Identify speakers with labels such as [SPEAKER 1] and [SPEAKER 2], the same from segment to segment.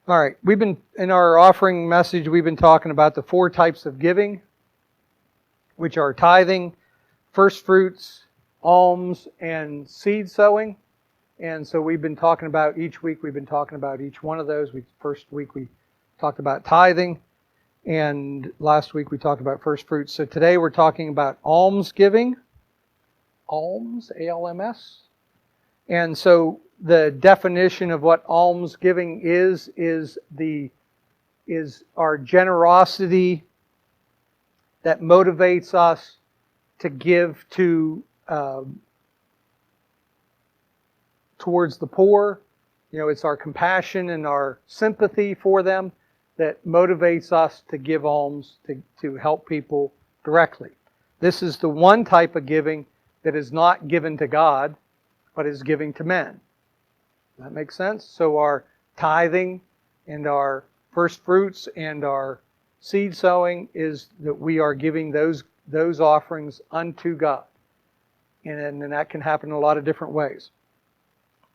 [SPEAKER 1] All right, in our offering message, we've been talking about the 4 types of giving, which are tithing, first fruits, alms, and seed sowing. And so we've been talking about each one of those. First week we talked about tithing, and last week we talked about first fruits. So today we're talking about alms giving, alms, A-L-M-S. And so the definition of what alms giving is our generosity that motivates us to give towards the poor. It's our compassion and our sympathy for them that motivates us to give alms to help people directly. This is the one type of giving that is not given to God, but is giving to men. That makes sense? So our tithing and our first fruits and our seed sowing is that we are giving those offerings unto God. And that can happen in a lot of different ways.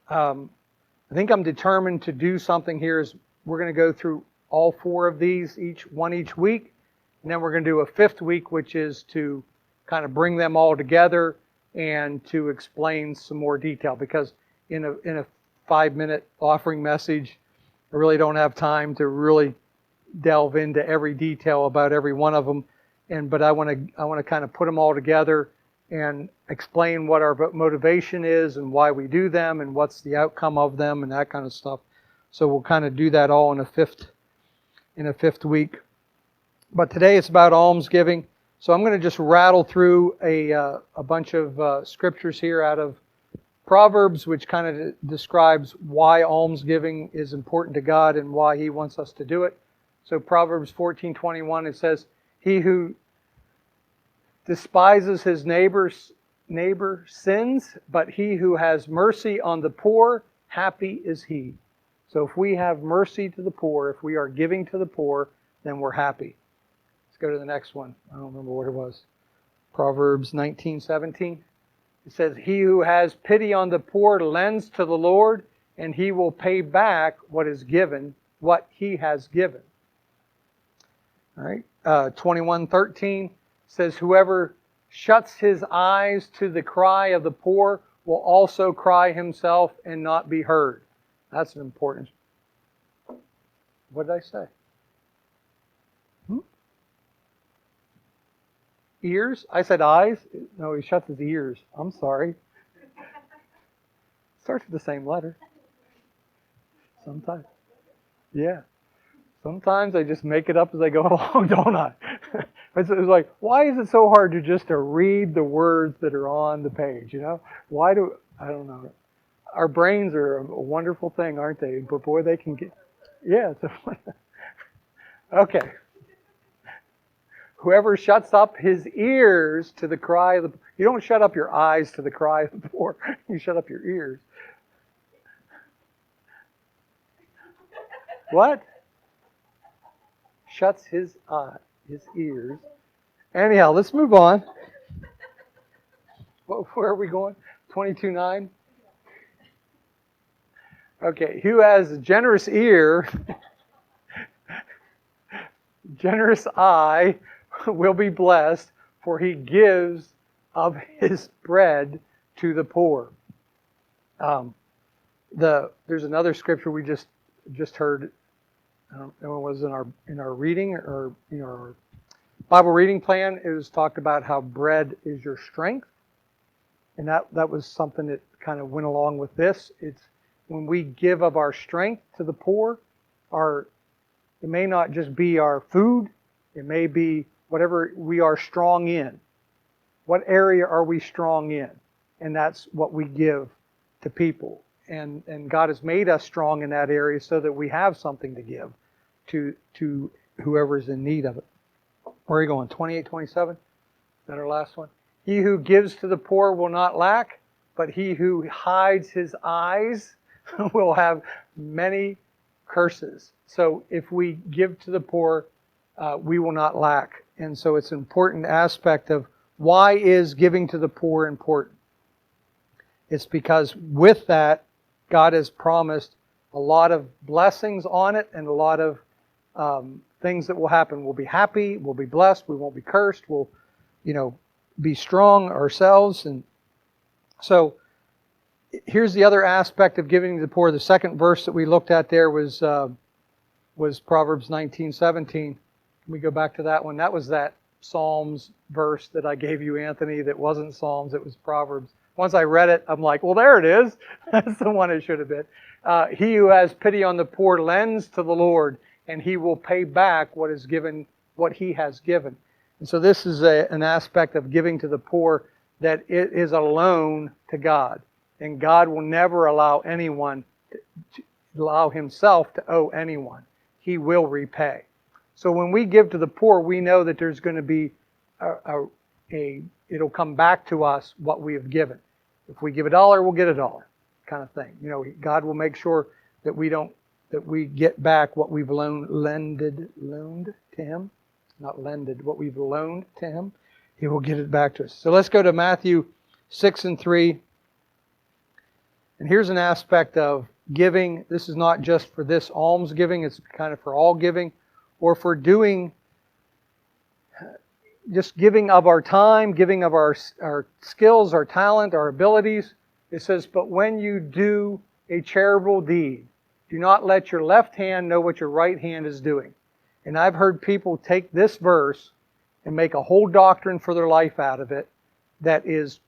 [SPEAKER 1] I think I'm determined to do something here is we're going to go through all 4 of these, each week. And then we're going to do a 5th week, which is to kind of bring them all together and to explain some more detail. Because in a 5-minute offering message, I really don't have time to really delve into every detail about every one of them. But I want to kind of put them all together and explain what our motivation is and why we do them and what's the outcome of them and that kind of stuff. So we'll kind of do that all in a fifth week. But today it's about almsgiving. So I'm going to just rattle through a bunch of scriptures here out of Proverbs, which kind of describes why almsgiving is important to God and why He wants us to do it. So Proverbs 14:21, it says, "He who despises his neighbor sins, but he who has mercy on the poor, happy is he." So if we have mercy to the poor, if we are giving to the poor, then we're happy. Let's go to the next one. I don't remember what it was. Proverbs 19:17. It says, "He who has pity on the poor lends to the Lord, and He will pay back what He has given." All right. 21:13 says, "Whoever shuts his eyes to the cry of the poor will also cry himself and not be heard." That's an important. What did I say? Ears? I said eyes? No, he shuts his ears. I'm sorry. Starts with the same letter. Sometimes. Yeah. Sometimes I just make it up as I go along, don't I? It's like, why is it so hard to read the words that are on the page, I don't know. Our brains are a wonderful thing, aren't they? But boy, they can get, yeah. Okay. Whoever shuts up his ears to the cry of the... You don't shut up your eyes to the cry of the poor. You shut up your ears. What? Shuts his ears. Anyhow, let's move on. Where are we going? 22:9? Okay. Who has a generous ear, generous eye, will be blessed, for he gives of his bread to the poor. There's another scripture we just heard. I don't know if it was in our reading or our Bible reading plan. It was talked about how bread is your strength, and that was something that kind of went along with this. It's when we give of our strength to the poor. It may not just be our food. It may be whatever we are strong in. What area are we strong in? And that's what we give to people. And God has made us strong in that area so that we have something to give to whoever's in need of it. Where are you going? 28:27? Is that our last one? "He who gives to the poor will not lack, but he who hides his eyes will have many curses." So if we give to the poor, we will not lack. And so it's an important aspect of why is giving to the poor important. It's because with that, God has promised a lot of blessings on it and a lot of things that will happen. We'll be happy, we'll be blessed, we won't be cursed, we'll, be strong ourselves. And so here's the other aspect of giving to the poor. The second verse that we looked at there was Proverbs 19:17. Can we go back to that one? That was that Psalms verse that I gave you, Anthony, that wasn't Psalms, it was Proverbs. Once I read it, I'm like, well, there it is. That's the one it should have been. He who has pity on the poor lends to the Lord, and He will pay back what He has given. And so this is an aspect of giving to the poor, that it is a loan to God. And God will never allow anyone to allow Himself to owe anyone. He will repay. So when we give to the poor, we know that there's going to be it'll come back to us what we have given. If we give $1, we'll get $1, kind of thing. God will make sure that we get back what we've loaned to Him. Not lended, what we've loaned to Him. He will get it back to us. So let's go to Matthew 6:3. And here's an aspect of giving. This is not just for this alms giving, it's kind of for all giving, or for doing, just giving of our time, giving of our skills, our talent, our abilities. It says, but when you do a charitable deed, do not let your left hand know what your right hand is doing. And I've heard people take this verse and make a whole doctrine for their life out of it that is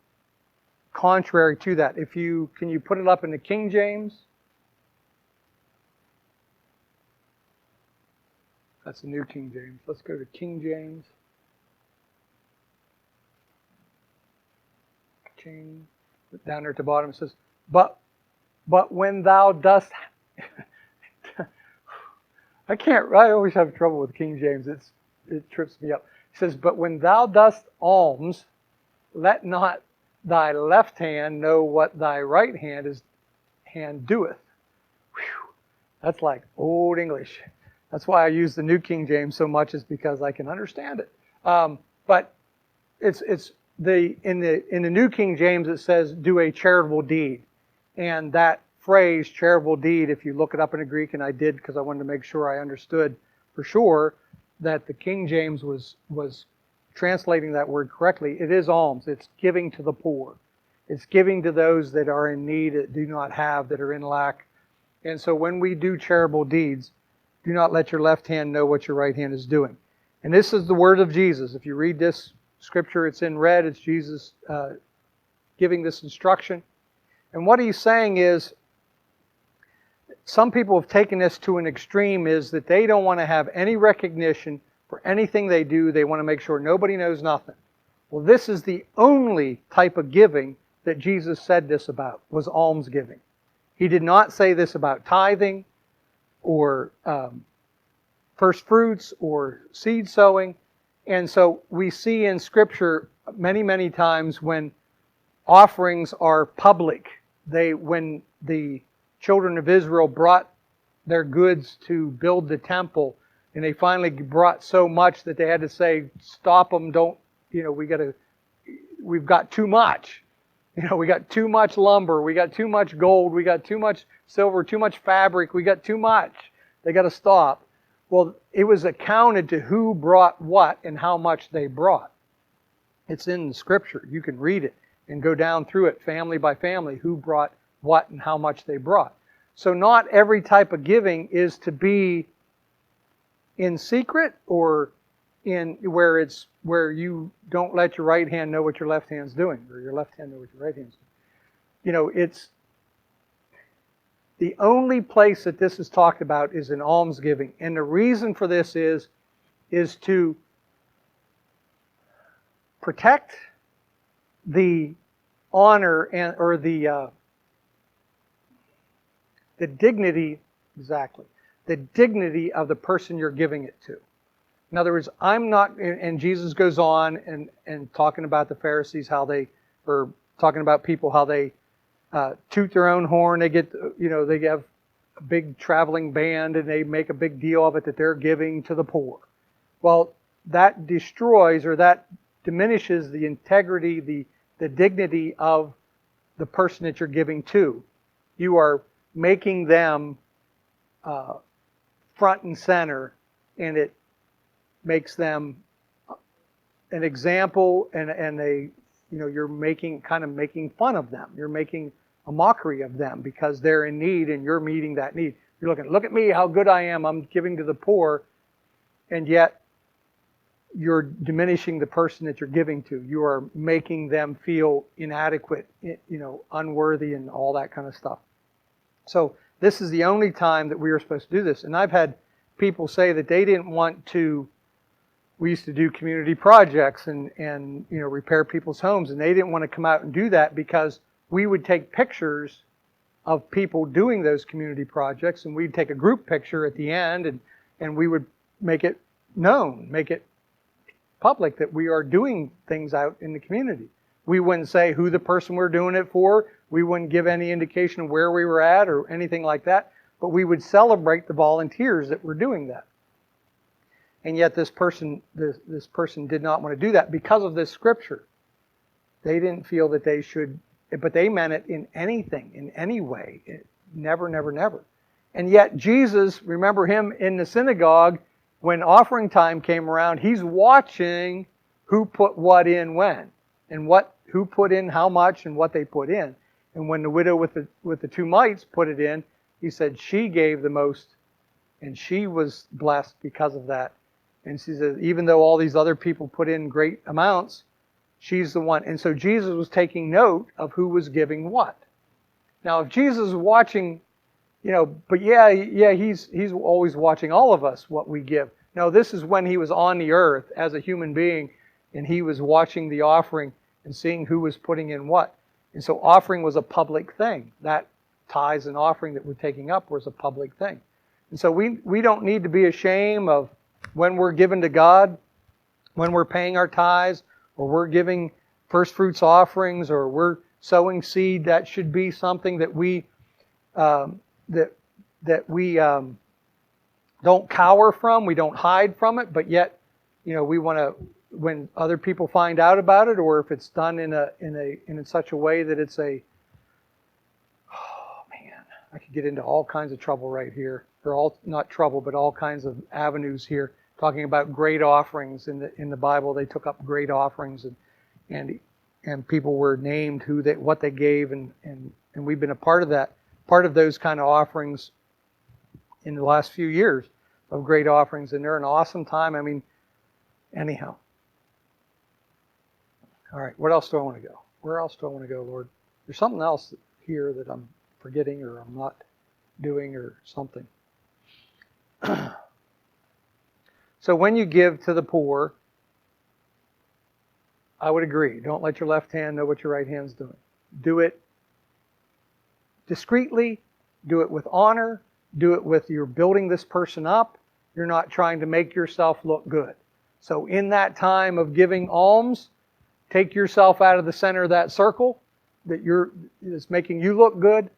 [SPEAKER 1] contrary to that. Can you put it up in the King James? That's the New King James. Let's go to King James. Down there at the bottom it says, but when thou dost... I always have trouble with King James. It trips me up. It says, but when thou dost alms, let not thy left hand know what thy right hand doeth. Whew. That's like old English. That's why I use the New King James so much, is because I can understand it. But it's in the New King James it says, do a charitable deed. And that phrase, charitable deed, if you look it up in the Greek, and I did because I wanted to make sure I understood for sure that the King James was translating that word correctly. It is alms. It's giving to the poor. It's giving to those that are in need, that do not have, that are in lack. And so when we do charitable deeds, do not let your left hand know what your right hand is doing. And this is the word of Jesus. If you read this scripture, it's in red. It's Jesus giving this instruction. And what He's saying is, some people have taken this to an extreme, is that they don't want to have any recognition for anything they do. They want to make sure nobody knows nothing. Well, this is the only type of giving that Jesus said this about, was almsgiving. He did not say this about tithing or first fruits or seed sowing. And so we see in Scripture many, many times when offerings are public, when the children of Israel brought their goods to build the temple, and they finally brought so much that they had to say, stop them, we've got too much. We got too much lumber, we got too much gold, we got too much silver, too much fabric, we got too much. They got to stop. Well, it was accounted to who brought what and how much they brought. It's in the Scripture. You can read it and go down through it family by family, who brought what and how much they brought. So not every type of giving is to be in secret or in where you don't let your right hand know what your left hand's doing, or your left hand know what your right hand's doing. It's the only place that this is talked about is in almsgiving. And the reason for this is to protect the honor or the dignity, the dignity of the person you're giving it to. In other words, I'm not, and Jesus goes on and talking about the Pharisees, how they, or talking about people, how they toot their own horn. They get, they have a big traveling band and they make a big deal of it that they're giving to the poor. Well, that destroys, or that diminishes the integrity, the dignity of the person that you're giving to. You are making them front and center, and it makes them an example, and you're making fun of them. You're making a mockery of them because they're in need and you're meeting that need. You're looking, look at me, how good I am. I'm giving to the poor, and yet you're diminishing the person that you're giving to. You are making them feel inadequate, unworthy, and all that kind of stuff. So this is the only time that we are supposed to do this. And I've had people say that they didn't want to. We used to do community projects and repair people's homes, and they didn't want to come out and do that because we would take pictures of people doing those community projects, and we'd take a group picture at the end, and we would make it known, make it public that we are doing things out in the community. We wouldn't say who the person we're doing it for. We wouldn't give any indication of where we were at or anything like that, but we would celebrate the volunteers that were doing that. And yet this person did not want to do that because of this scripture. They didn't feel that they should, but they meant it in anything, in any way. Never, never, never. And yet Jesus, remember him in the synagogue, when offering time came around, he's watching who put what in when, and who put in how much and what they put in. And when the widow with the 2 mites put it in, he said she gave the most, and she was blessed because of that. And she says, even though all these other people put in great amounts, she's the one. And so Jesus was taking note of who was giving what. Now, if Jesus is watching, but he's always watching all of us, what we give. No, this is when he was on the earth as a human being, and he was watching the offering and seeing who was putting in what. And so offering was a public thing. That tithes and offering that we're taking up was a public thing. And so we don't need to be ashamed of when we're giving to God, when we're paying our tithes, or we're giving first fruits offerings, or we're sowing seed. That should be something that we don't cower from, we don't hide from it, but yet, we want to, when other people find out about it, or if it's done in such a way that it's I could get into all kinds of trouble right here. They're all not trouble, but all kinds of avenues here, talking about great offerings in the Bible. They took up great offerings, and people were named what they gave, and we've been a part of that, part of those kind of offerings in the last few years of great offerings, and they're an awesome time. Anyhow. All right, what else do I want to go? Where else do I want to go, Lord? There's something else here that I'm forgetting or I'm not doing or something. So when you give to the poor, I would agree. Don't let your left hand know what your right hand's doing. Do it discreetly. Do it with honor. Do it with you're building this person up. You're not trying to make yourself look good. So in that time of giving alms, take yourself out of the center of that circle that's making you look good,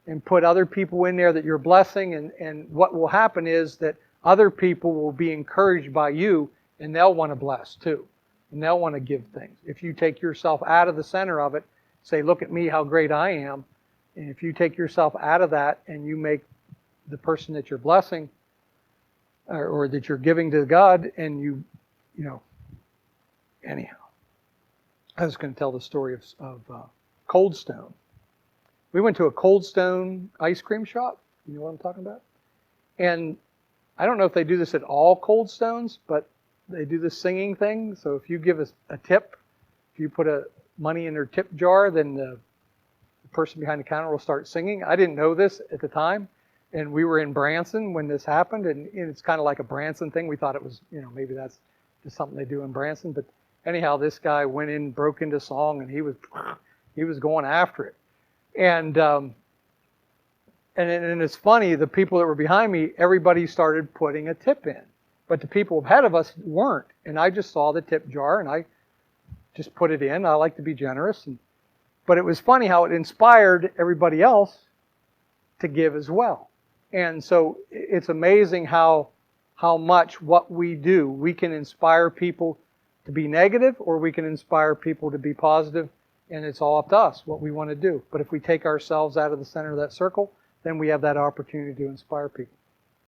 [SPEAKER 1] and put other people in there that you're blessing. And what will happen is that other people will be encouraged by you, and they'll want to bless too. And they'll want to give things. If you take yourself out of the center of it, say, look at me, how great I am. And if you take yourself out of that and you make the person that you're blessing or that you're giving to God, and anyhow. I was going to tell the story of Cold Stone. We went to a Cold Stone ice cream shop. You know what I'm talking about? And I don't know if they do this at all Cold Stones, but they do this singing thing. So if you give us a tip, if you put money in their tip jar, then the person behind the counter will start singing. I didn't know this at the time. And we were in Branson when this happened. And it's kind of like a Branson thing. We thought it was, maybe that's just something they do in Branson. But anyhow, this guy went in, broke into song, and he was going after it. And it's funny, the people that were behind me, everybody started putting a tip in. But the people ahead of us weren't. And I just saw the tip jar, and I just put it in. I like to be generous. But it was funny how it inspired everybody else to give as well. And so it's amazing how much what we do, we can inspire people to be negative, or we can inspire people to be positive, and it's all up to us what we want to do. But if we take ourselves out of the center of that circle, then we have that opportunity to inspire people.